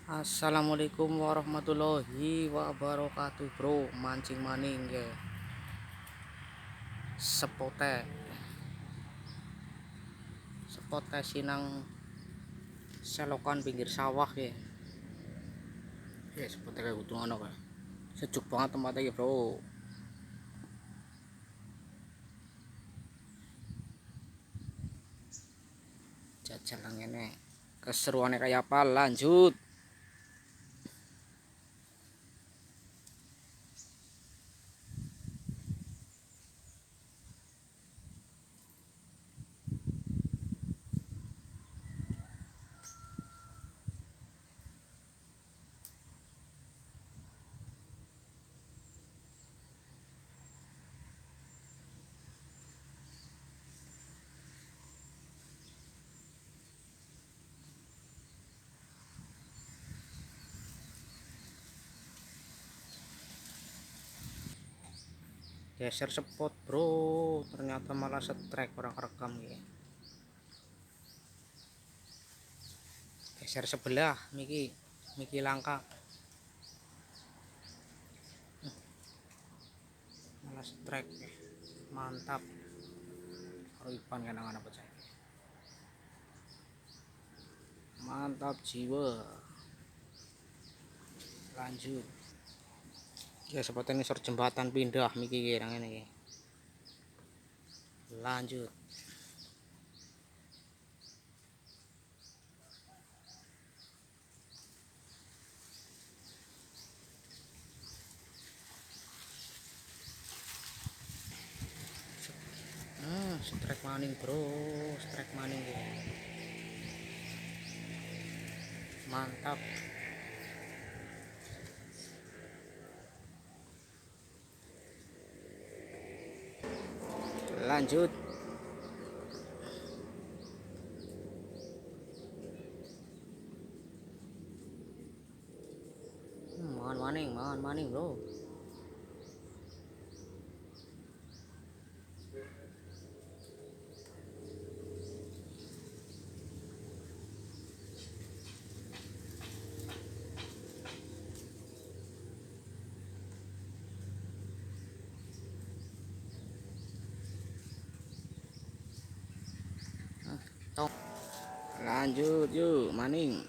Assalamualaikum warahmatullahi wabarakatuh, bro. Mancing maning ya, sepote sepote sinang selokan pinggir sawah ya sepote kayak gitu ngono kayak sejuk banget tempatnya ya, bro. Jajal lang ini keseruannya kayak apa, lanjut. Geser spot, bro, ternyata malah strike orang rekam ya. Geser sebelah Miki Miki langka malah strike ya. Mantap, Ipan kenangan apa saya, mantap jiwa. Lanjut ya, seperti ini jembatan pindah Miki yang ini. Lanjut. Strike maning, bro, strike maning ya. Mantap. Lanjut. Mohon maning, bro. Lanjut yuk maning.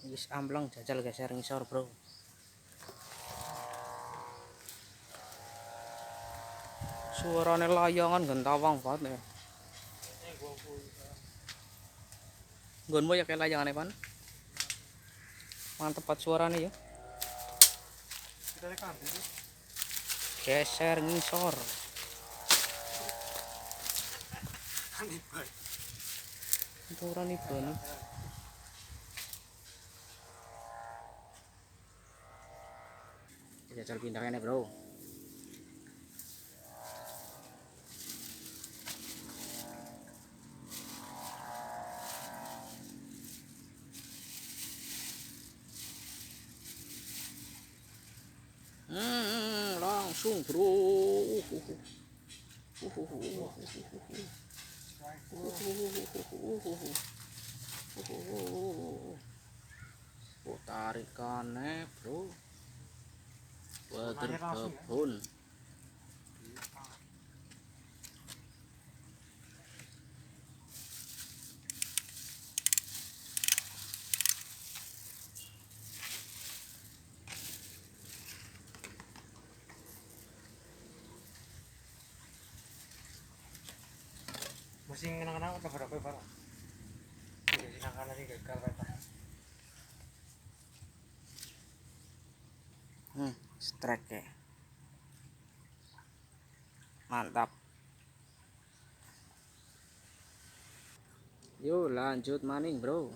Wis amblong, jajal geser ngisor, bro. Suarane layangan gentawang banget ya. Gonmu ya kayak layangan Pan. Mantep banget suaranya ya. Geser ngisor. Itu orang ibu nih. Jajal pindahnya, bro. Langsung, bro. Tarikannya, bro, water babon. Masih kenang-kenang apa berapa Pak? Jadi sinangkan ini gagal Pak. Strike ya. Mantap. Yuk lanjut maning, bro.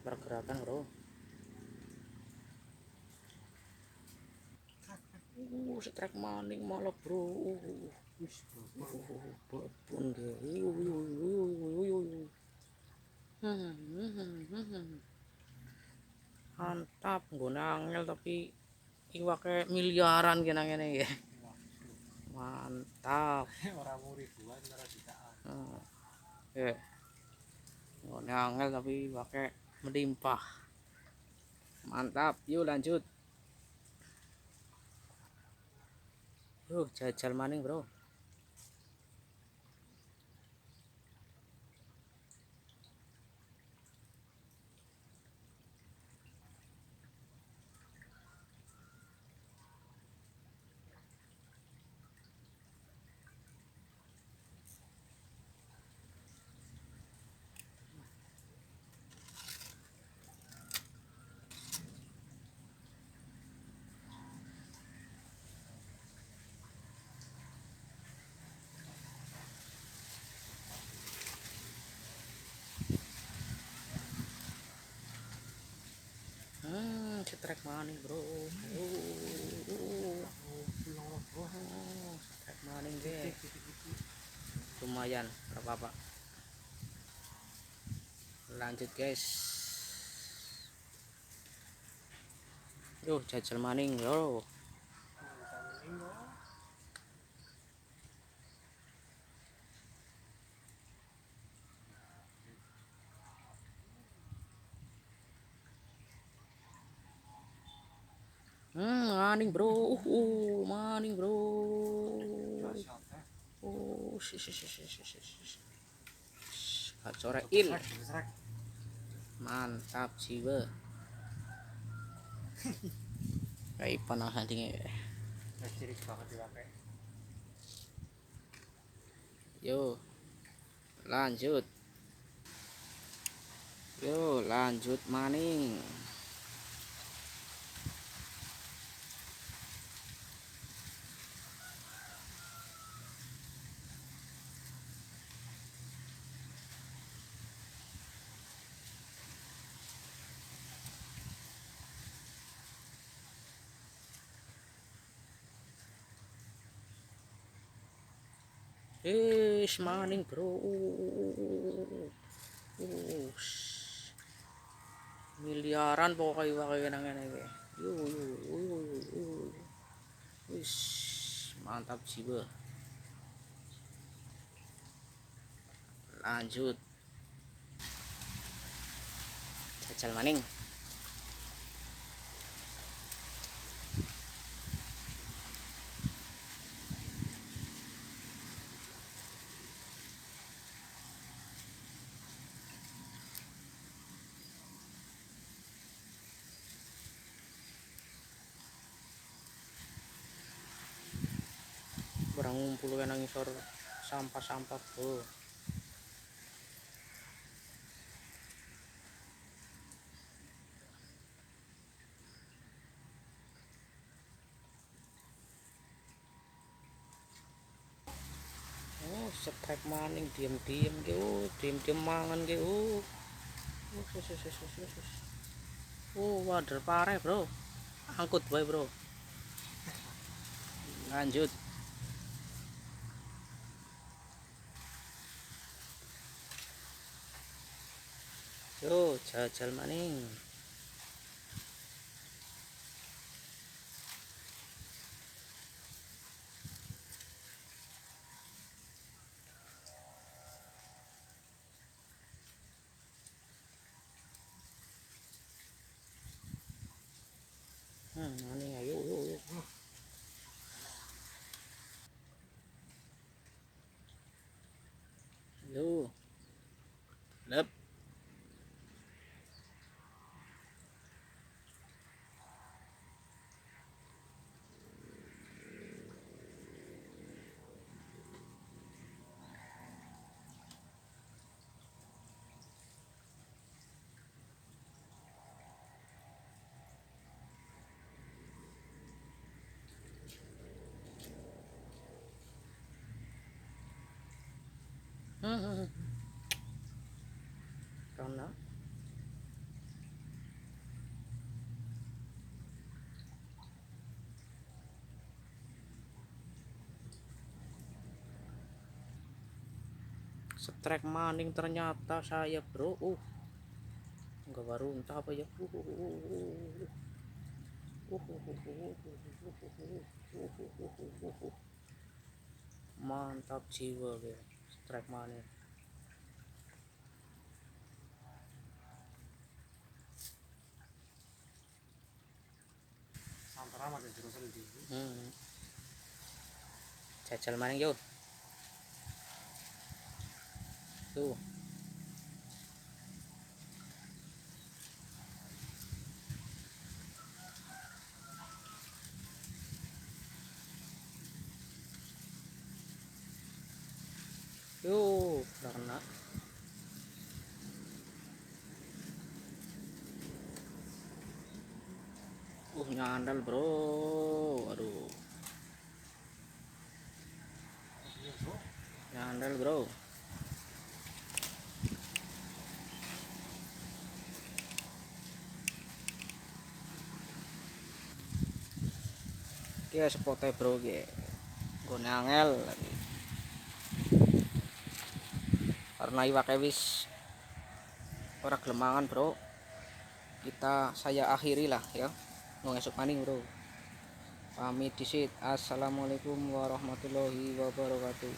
pergerakan bro. Strike maning malah bro. Wis, bro. Babon deh. Mantap, nggone angel tapi iwake miliaran kena ngene ya. Mantap. Orang mau ribuan, orang jutaan. Oke. Nggone angel tapi iwake melimpah. Mantap, yuk lanjut. Yuk jajal maning bro. Strike maning bro. Strike maning deh. Lumayan, apa-apa. Lanjut guys. Yuk jajal maning bro. Maning bro. Maning bro. Gacorein. Mantap jiwa. Kayak panah huntingnya. Cirik banget dipakai. Yo lanjut. Yo lanjut maning. Maning bro. Miliaran pokoknya pakai nang ngene iki. Wis mantap jiwa. Lanjut. Jajal maning. Barang ngumpul kan nang ngisor sampah-sampah bro. Strike maning diam-diam ke. Diam-diam mangan ke. Wader pare bro. Angkut bae bro. Lanjut. Yo jajal maning. Maning ayo yo. Yo. Lep. Karena Strike maning ternyata saya bro. Enggak baru entah apa ya. Mantap jiwa ya. Strike maning. Santar amat ya terus di. Jajal maning yo. Tuh. Yuh, udah kena. Nyandal bro. Aduh, nyandal bro. Dia spotnya bro ge. Gue angel lagi. Karena iwake wis ora gelemangan bro. Saya akhiri lah ya. Ngesuk maning bro. Pamit disit. Assalamualaikum warahmatullahi wabarakatuh.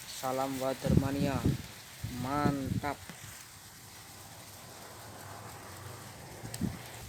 Salam Watermania. Mantap.